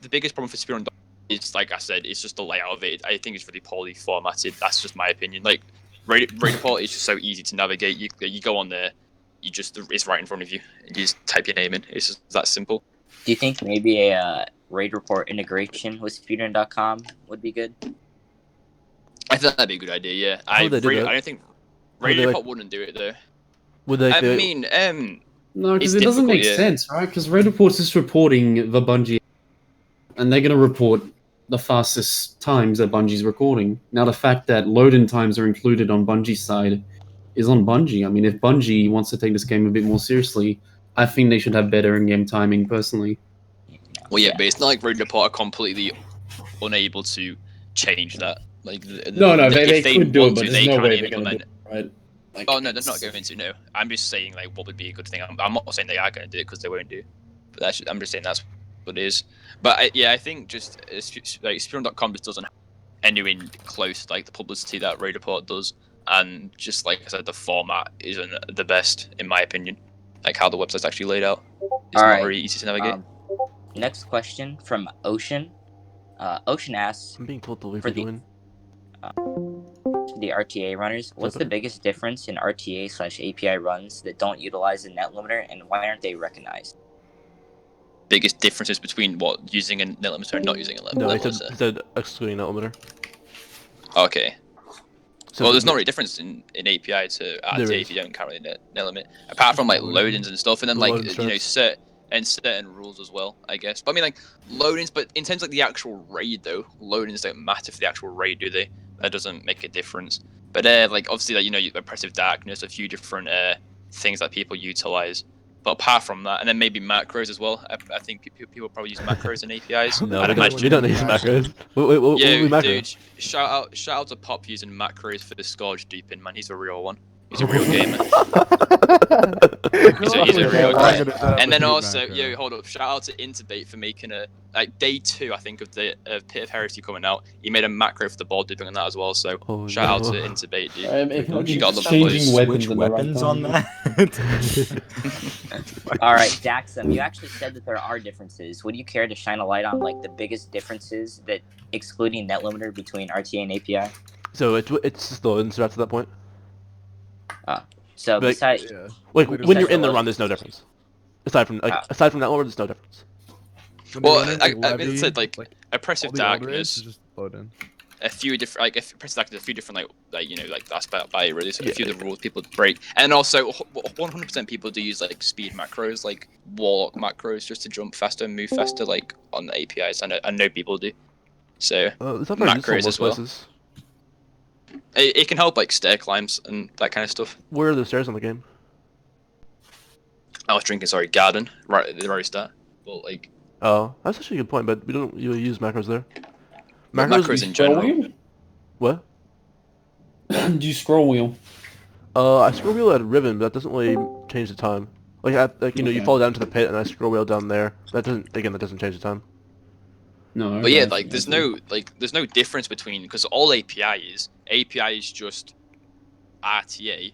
the biggest problem for Speedrun is, like I said, it's just the layout of it. I think it's really poorly formatted. That's just my opinion. Like raid report is just so easy to navigate. You go on there, it's right in front of you. You just type your name in. It's just that simple. Do you think maybe a raid report integration with speedrun.com would be good? I think that'd be a good idea. Yeah, How would they do that? I don't think raid report wouldn't do it though. Would they? I mean, No, because It's it doesn't make difficult, yeah. sense, right? Because Raid Report's just reporting the Bungie, and they're going to report the fastest times that Bungie's recording. Now, the fact that load-in times are included on Bungie's side is on Bungie. I mean, if Bungie wants to take this game a bit more seriously, I think they should have better in-game timing, personally. well, yeah, but it's not like raid report are completely unable to change that. Like, No, they if they could do want it, but to, there's they no can't way they're going to implement do it, right? Like, Oh no, they're not going to. No, I'm just saying like what would be a good thing. I'm not saying they are going to do it because they won't do. But I'm just saying that's what it is. But I think just like Speedrun.com just doesn't have anything close like the publicity that Raid Report does, and just like I said, the format isn't the best in my opinion. Like how the website's actually laid out, it's not Alright. very easy to navigate. Next question from Ocean. Ocean asks, I'm being told to leave For for the- doing. the RTA runners, what's the biggest difference in RTA/API runs that don't utilize the net limiter, and why aren't they recognized? Biggest differences between what using a net limiter and not using a net No, he limiter. said excluding that limiter. Okay. So Well, there's not really a difference in API to There RTA is. if you don't carry the net limit, apart from like loadings and stuff, and then The like loading certain rules as well, I guess. But I mean like loadings, but in terms of like the actual raid though, loadings don't matter for the actual raid, do they? That doesn't make a difference. But like obviously like oppressive darkness, a few different things that people utilize. But apart from that, and then maybe macros as well. I think people probably use macros and APIs. No, I'd we don't, imagine. we don't need macros. What Yeah, we macro? dude, shout out to Pop using macros for the Scourge deepin, man. He's a real one. He's a real gamer. He's a real guy. And then also, hold up, shout out to Interbait for making a day 2, I think, of the Pit of Heresy coming out. He made a macro for the ball dipping on that as well. So shout out to Interbait, dude. if You got the changing boys. weapons Switch in the right weapons time. on that. All right, Daxum, you actually said that there are differences. Would you care to shine a light on like the biggest differences that excluding net limiter between RTA and API? So it's just the loading strats at that point. So But- besides, Yeah. Like Literally. when you're in the Loading. run, there's no difference. Aside from Ah. aside from that one, there's no difference. When Well, they run I into Levy, said like all oppressive the order is darkness. to just load in. A few different a few different aspect by it really. So Yeah. a few of the rules people break, and also 100% people do use like speed macros, like warlock macros, just to jump faster and move faster, like on the APIs. I know people do. So It's not very useful in Macros most as well. places. it can help like stair climbs and that kind of stuff. Where are the stairs on the game? I was drinking, sorry, garden right at the very start. But like Oh, that's actually a good point, but we don't really use macros there. macros in Scroll general. wheel? What? Do you scroll wheel? I scroll wheel at Ribbon, but that doesn't really change the time. Like, you Okay. fall down to the pit, and I scroll wheel down there. That doesn't change the time. No. But yeah, okay, like there's I see. no difference between, because all API is just RTA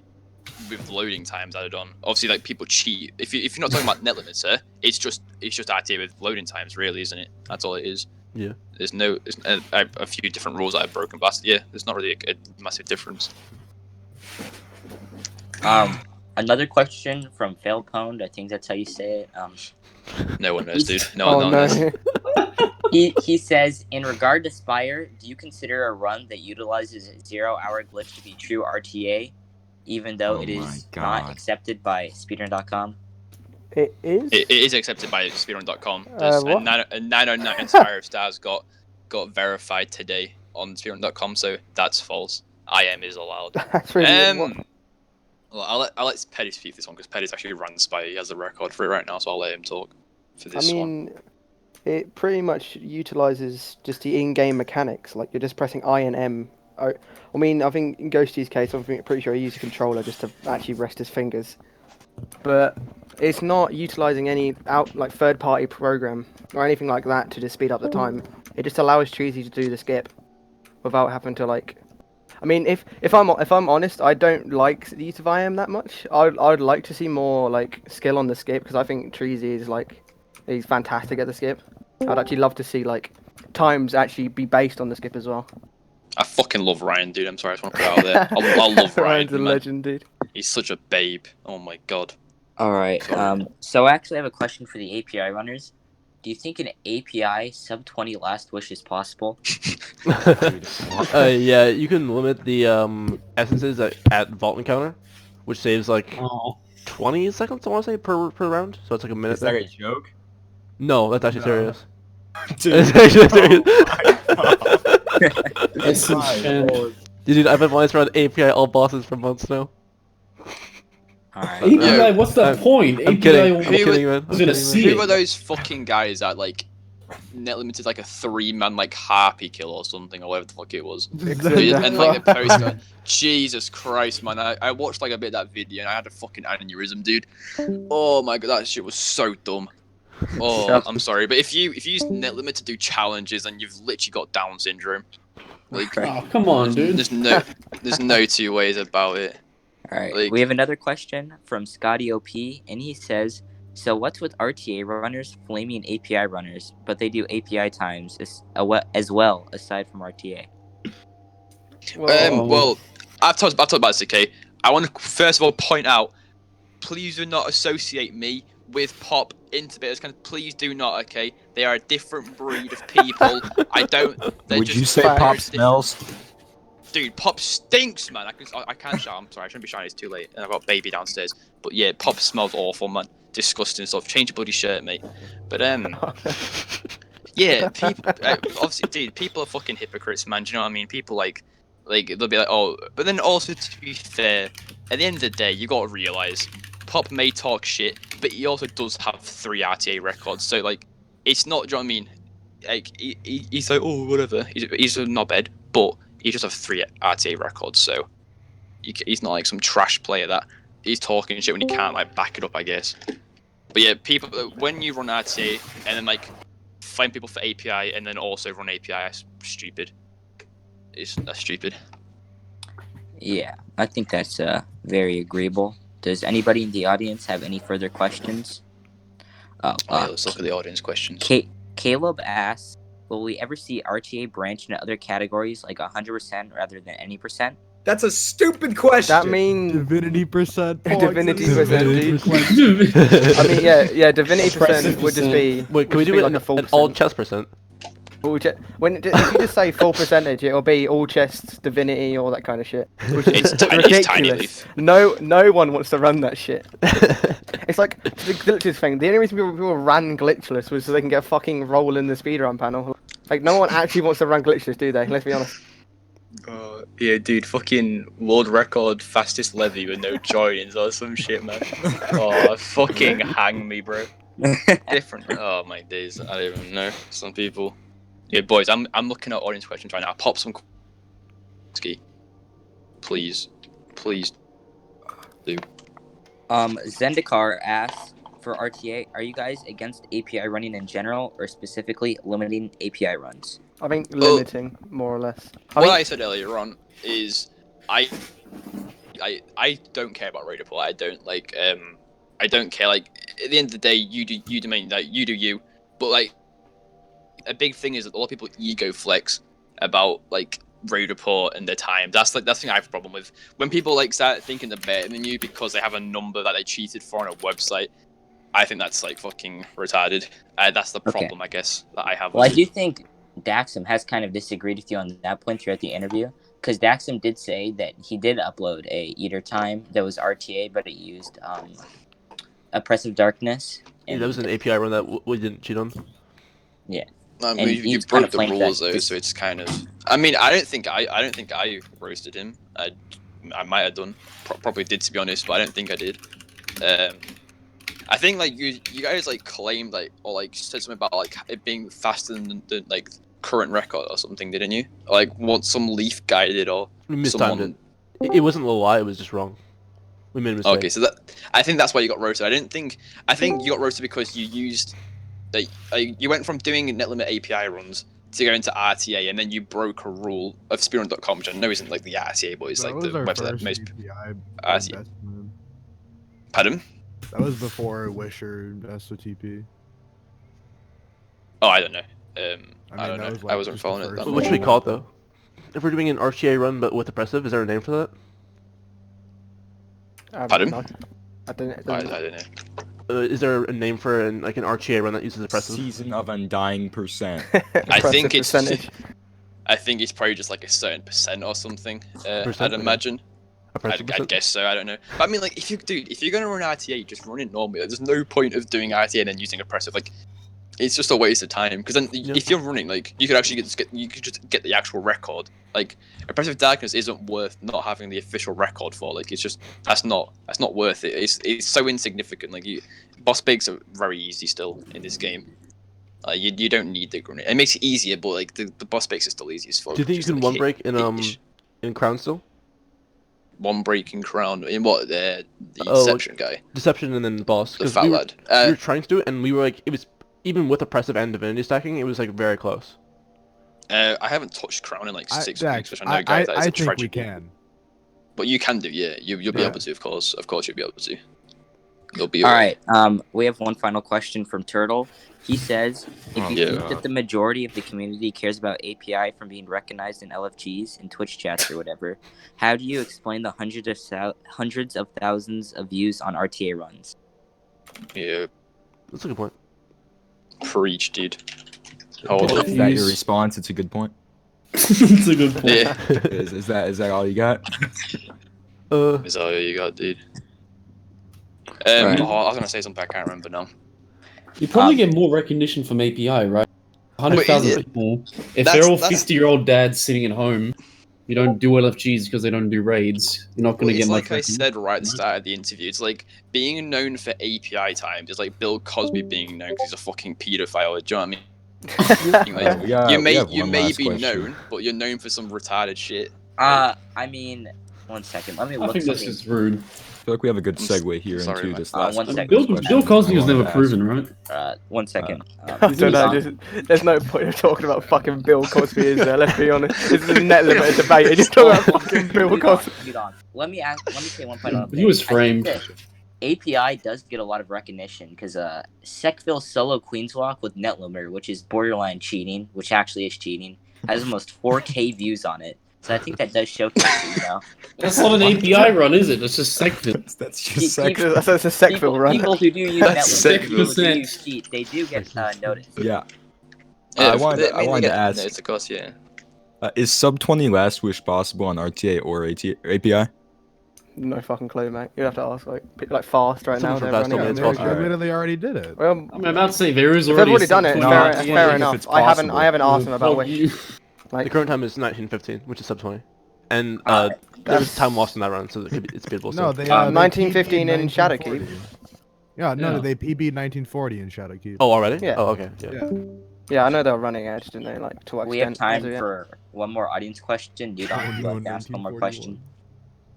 with loading times added on. Obviously, like people cheat. If you're not talking about net limiter, it's just RTA with loading times, really, isn't it? That's all it is. Yeah. There's a few different rules that I've broken, but yeah, there's not really a massive difference. another question from Failpwned, I think that's how you say it. No one knows, dude. No Oh one no. knows. He says, in regard to Spire, do you consider a run that utilizes a 0-hour glitch to be true RTA, even though Oh it my is not God. accepted by speedrun.com? It is. It is accepted by speedrun.com. What? A 909 Spire of Stars got verified today on speedrun.com, so that's false. IM is allowed. That's really what- Well, I'll let Petty speak this one because Petty's actually run Spire. He has the record for it right now, so I'll let him talk for I this one. mean, it pretty much utilizes just the in-game mechanics. Like you're just pressing I and M. I mean, I think in Ghosty's case, I'm pretty sure he used a controller just to actually rest his fingers. but it's not utilizing any third-party program or anything like that to just speed up the time. It just allows Treasy to do the skip without having to like. I mean, if I'm honest, I don't like the use of IM that much. I'd like to see more like skill on the skip because I think Treasy is he's fantastic at the skip. I'd actually love to see like times actually be based on the skip as well. I fucking love Ryan, dude. I'm sorry, I just want to put it out there. I love Ryan. Ryan's a man. legend, dude. He's such a babe. Oh my god. All right. Sorry. So I actually have a question for the API runners. Do you think an API sub 20 last wish is possible? Yeah, you can limit the essences at Vault Encounter, which saves like Oh. 20 seconds, I want to say, per round. So it's like a minute. Is that there. a joke? No, that's actually No. serious. Dude, It's actually serious. Essence Chan. Dude, I've been wanting to run API all bosses for months now. All right. API, what's the I'm- point? I'm kidding. I'm API kidding, man. I'm was gonna kidding, see man. it. Who are those fucking guys that like net limited like a 3-man like harpy kill or something or whatever the fuck it was? And like the post going, Jesus Christ, man! I watched like a bit of that video and I had a fucking aneurysm, dude. Oh my god, that shit was so dumb. Oh, I'm sorry, but if you use net limit to do challenges, then you've literally got Down syndrome. Like, Oh, come on, dude. there's no two ways about it. All right. Like- We have another question from Scotty OP, and he says, "So what's with RTA runners flaming API runners, but they do API times as well aside from RTA?" Well, I've talked about this, okay? I want to first of all point out, please do not associate me with Pop Intubators. Please do not, okay? They are a different breed of people. Would you say they're Pop different. smells? Dude, Pop stinks, man. I can't shout. I'm sorry, I shouldn't be shouting. It's too late, and I've got baby downstairs. But yeah, Pop smells awful, man. Disgusting stuff. Change your bloody shirt, mate. But yeah, people. Obviously, dude, people are fucking hypocrites, man. Do you know what I mean? People like they'll be like, oh, but then also to be fair, at the end of the day, you gotta realize, Pop may talk shit, but he also does have 3 RTA records. So like, it's not. Do you know what I mean? Like he's like, oh, whatever. He's a knobhead, but he just has 3 RTA records. So he's not like some trash player that he's talking shit when he can't like back it up, I guess. But yeah, people, when you run RTA and then like find people for API and then also run API, that's stupid. That's stupid. Yeah, I think that's very agreeable. Does anybody in the audience have any further questions? Yeah, let's look at the audience questions. Caleb asks, "Will we ever see RTA branch into other categories like 100% rather than any percent?" That's a stupid question. That means Divinity percent. Divinity Pogs. percent, dude. I mean, yeah, Divinity percent would just be. Wait, can we would do be it like in a full an all percent. chest percent? If you just say full percentage, it'll be all chests, Divinity, all that kind of shit. Which is It's tiny ridiculous. leaf. No one wants to run that shit. It's like the glitches thing. The only reason people ran glitchless was so they can get a fucking roll in the speedrun panel. Like no one actually wants to run glitchless, do they? Let's be honest. Yeah, dude, fucking world record fastest levy with no joinings or some shit, man. Oh, fucking hang me, bro. Different. Oh my days, I don't even know. Some people. Yeah, boys, I'm looking at audience questions right now. Pop some. Ski. Please do. Zendikar asks, "For RTA, are you guys against API running in general or specifically limiting API runs?" I think limiting more or less. What I said earlier on is I don't care about raid report. I don't care. Like at the end of the day, you do you. But like a big thing is that a lot of people ego flex about like raid report and their time. That's the thing I have a problem with. When people like start thinking they're better than you because they have a number that they cheated for on a website, I think that's like fucking retarded. That's the problem, I guess, that I have. Well, I with do it. think Daxum has kind of disagreed with you on that point throughout the interview, because Daxum did say that he did upload a Eater time that was RTA, but it used Oppressive Darkness. Yeah, that was an API run that we didn't cheat on. I And mean, you he's broke kinda the playing rules that- though, so it's kind of. I mean, I don't think I roasted him. I might have done. Probably did, to be honest, but I don't think I did. I think like you guys like claimed like or like said something about like it being faster than the like current record or something, didn't you? Like what some Leaf guy did or We mistimed someone. it. It wasn't a lie, it was just wrong. We made a mistake. Okay, so I think that's why you got roasted. I think you got roasted because you used you went from doing NetLimit API runs to go into RTA, and then you broke a rule of speedrun.com, which I know isn't like the RTA, but it's That like was the our website that first most API RTA. investment. Pardon? That was before Wisher SOTP. Oh, I don't know. I mean, don't that know. was, I like, wasn't just the following it first that one. What much. should we call it though? If we're doing an RTA run but with oppressive, is there a name for that? Pardon? I don't know. I don't know. Is there a name for an RTA run that uses oppressive? Season of Undying Percent. I think Impressive it's percentage. I think it's probably just like a certain percent or something. Percent? I'd Okay. imagine. Oppressive I'd percent? guess so. I don't know. But I mean, like, if you're gonna run RTA, just run it normally. Like, there's no point of doing RTA and then using oppressive. Like, it's just a waste of time. Because then, Yeah. if you're running, like, you could actually just get the actual record. Like, oppressive darkness isn't worth not having the official record for. Like, it's just that's not worth it. It's so insignificant. Like, boss bigs are very easy still in this game. You don't need the grenade. It makes it easier, but like the boss bigs are still easy as fuck. Do you think you Just, can like, one break in hit-ish. Crown still? One breaking crown in what the Oh, deception guy, Deception and then boss. the 'Cause fat we were, lad. we were trying to do it and we were like, it was even with oppressive and divinity stacking, it was like very close. I haven't touched crown in like 6 Dax, weeks, which I know, guys, that is I a think we tragedy. can. But you can do, yeah. You'll be Yeah. able to, of course. Of course, you'll be able to. You'll be All right. We have one final question from Turtle. He says, if you Yeah. think that the majority of the community cares about API from being recognized in LFGs and Twitch chats or whatever, how do you explain the hundreds of thousands of views on RTA runs? Yeah, That's a good point. preach, dude. Hold Is on. that your response? It's a good point. It's a good point. Yeah, Is that all you got? is that all you got, dude? Right. Oh, I was gonna say something, I can't remember now. You probably get more recognition from API, right? 100,000 yeah. people. If That's- they're all that's- 50-year-old dads sitting at home, you don't do LFGs because they don't do raids. You're not going to It's get like much. I recognition. said right at the start of the interview. It's like being known for API times is like Bill Cosby being known because he's a fucking paedophile. Do you know what I mean? Like, We got- you we may have you one may last be question. known, but you're known for some retarded shit. I mean, one second. Let me I look think that's something. just rude. I feel like we have a good segue here Sorry, into man. this last. One I mean, second. Bill Cosby was I never wanted to proven, right? One second. I don't know. There's no point of talking about fucking Bill Cosby, is there? Let's be honest. This is a net limit debate. And you're talking about fucking Bill Hold on, Cosby. hold on. Let me say one final He was thing. I framed. think that API does get a lot of recognition because Sekville solo Queenswalk with Netlimiter, which is borderline cheating, which actually is cheating, has almost 4K views on it. So I think that does showcase it, you know. That's not an API run, is it? That's just Sekville. That's Pe- just like, people- That's a Sekville run. People who do use That's Netlimiter, people who do 6%. use cheat, they do get noticed. yeah. Yeah, I wanted to ask, No, it's of course, yeah. is sub 20 last wish possible on RTA or API? No fucking clue, mate. You have to ask like fast right now. Someone from They're Fast running told me it. it's they possible. Alright. literally already did it. Well, I mean, I'm about to say there is if already. they've already done it, No, fair, I just fair wondered if enough. it's I haven't possible. asked him about Wish. The Like, current time is 1915, which is sub 20. And Alright. there was time lost in that run, so it's beatable. No, So. they 1915 in 1940. Shadowkeep. Yeah, no, Yeah. they PB'd 1940 in Shadowkeep. Oh, already? Yeah. Oh, okay. Yeah. Yeah. yeah, I know they were running Edge, didn't they? Like to what We have extent? time as of yet. for one more audience question. Dude, I'd Oh, like no, to ask one more 1941. question.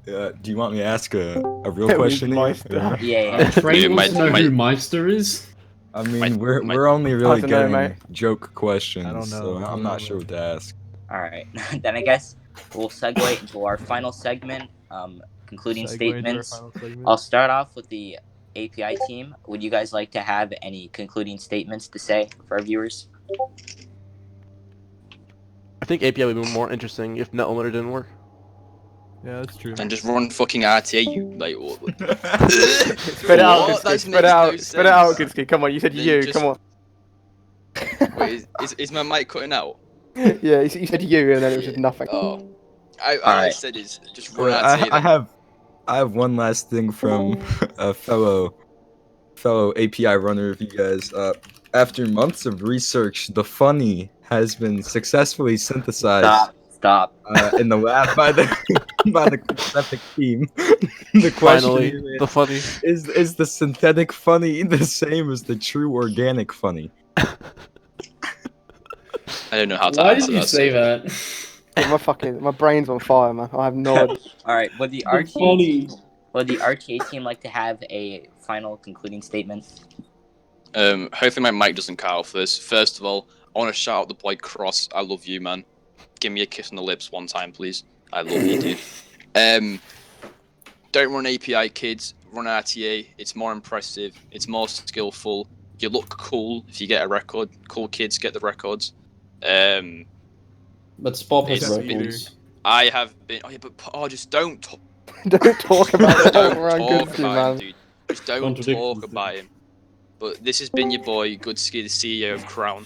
Do you want me to ask a real We question? Here? mic'd up. Yeah. Train wants to know my- who Meister is. I mean, My- we're only really don't know, getting mate. joke questions, I don't know. so I I'm don't not know, sure what to ask. All right. Then I guess we'll segue into our final segment, concluding Segue into our statements. final segment. I'll start off with the API team. Would you guys like to have any concluding statements to say for our viewers? I think API would be more interesting if NetLimiter didn't work. Yeah, that's true. And just run fucking RTA, you like. Spit it out, What? Gitsky. That Spit makes it out. no Spit it out, sense. Gitsky. Come on, you said Then you. just- Come on. Wait, is my mic cutting out? Yeah, you said you, and then it was just nothing. Oh, all I Alright. said is just run Well, RTA. I have one last thing from a fellow API runner of you guys. After months of research, the funny has been successfully synthesized Stop. in the lab by the by the Concepic team. The question Finally, is, the funny. is the synthetic funny the same as the true organic funny? I don't know how to Why answer did you that. say that? My brain's on fire, man. I have no idea. All right. Would the Funny. Would the RTA team like to have a final concluding statement? Hopefully my mic doesn't cut off this. First of all, I want to shout out the boy Cross. I love you, man. Give me a kiss on the lips one time, please. I love you, dude. Don't run API, kids. Run RTA. It's more impressive. It's more skillful. You look cool if you get a record. Cool kids get the records. But Spop has It's- records. I have been. Just don't talk. Don't talk about it. Don't We're on talk Goodski, about man. him, dude. Just don't Contradict talk yourself. about him. But this has been your boy, Goodski, the CEO of Crown.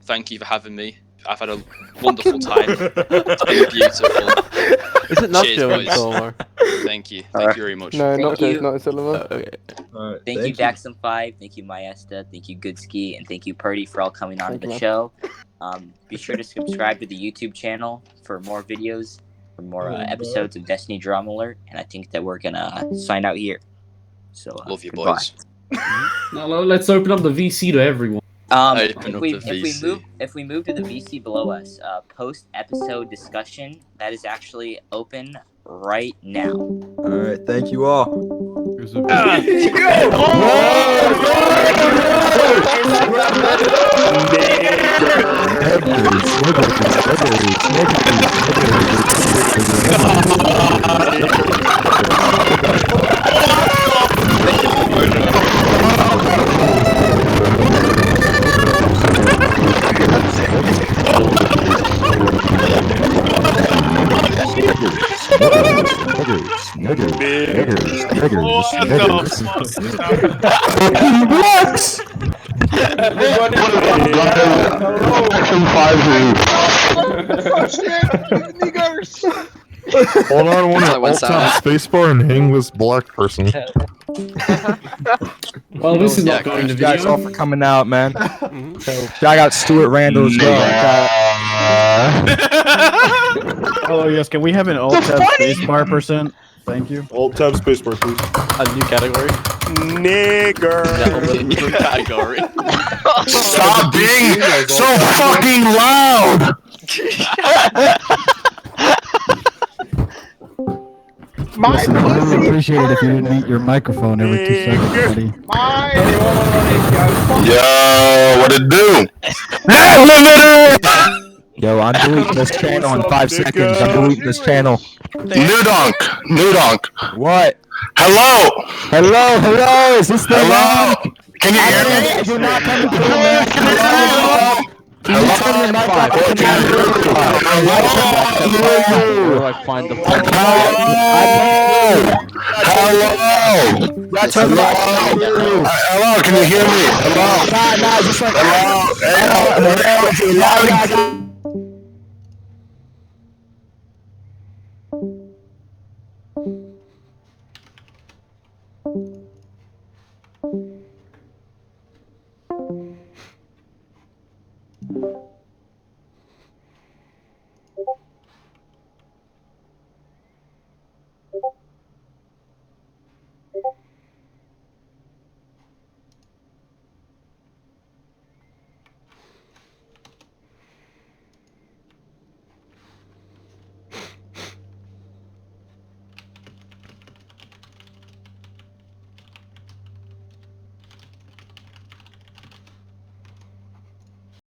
Thank you for having me. I've had a wonderful time. It's been beautiful. Is it not Cheers, Joe boys. Solomar? Thank you. Thank you very much. No, Thank not you. just not Silver. Okay. Alright, Thank you, Daxum5. Thank you, Maesta. Thank you, Goodski. And thank you, Purdy, for all coming on Thank to you, the man. show. Be sure to subscribe to the YouTube channel for more videos, for more episodes of Destiny Drama Alert. And I think that we're going to sign out here. So, Love you, goodbye. boys. Now let's open up the VC to everyone. Open If up we the VC. move to the VC below us, post episode discussion that is actually open right now. Alright, thank you all. Hold on, I want to alt tab spacebar and hang this black person. Well, this is Yeah, not going to Thank you guys all video. for coming out, man. Shout out Stuart Randall as well. Oh yes, can we have an alt tab spacebar percent? Thank you. Alt tab spacebar, please. A new category. Nigger. New category. Stop being so fucking loud. Listen, I would appreciate it if you didn't mute your microphone every 2 seconds, buddy. Yo, what it do? Net limiter. Yo, I'm deleting this channel in 5 seconds. I'm deleting this channel. New donk. What? Hello. Hello, is this the Hello. Can you hear me? You're not coming through, man. Hello? Can you turn your mic off? Where do I find the phone? Hello. Yeah, turn the mic off. Hello. Can you hear me? Hello. Nah, just like... Hello. Hello.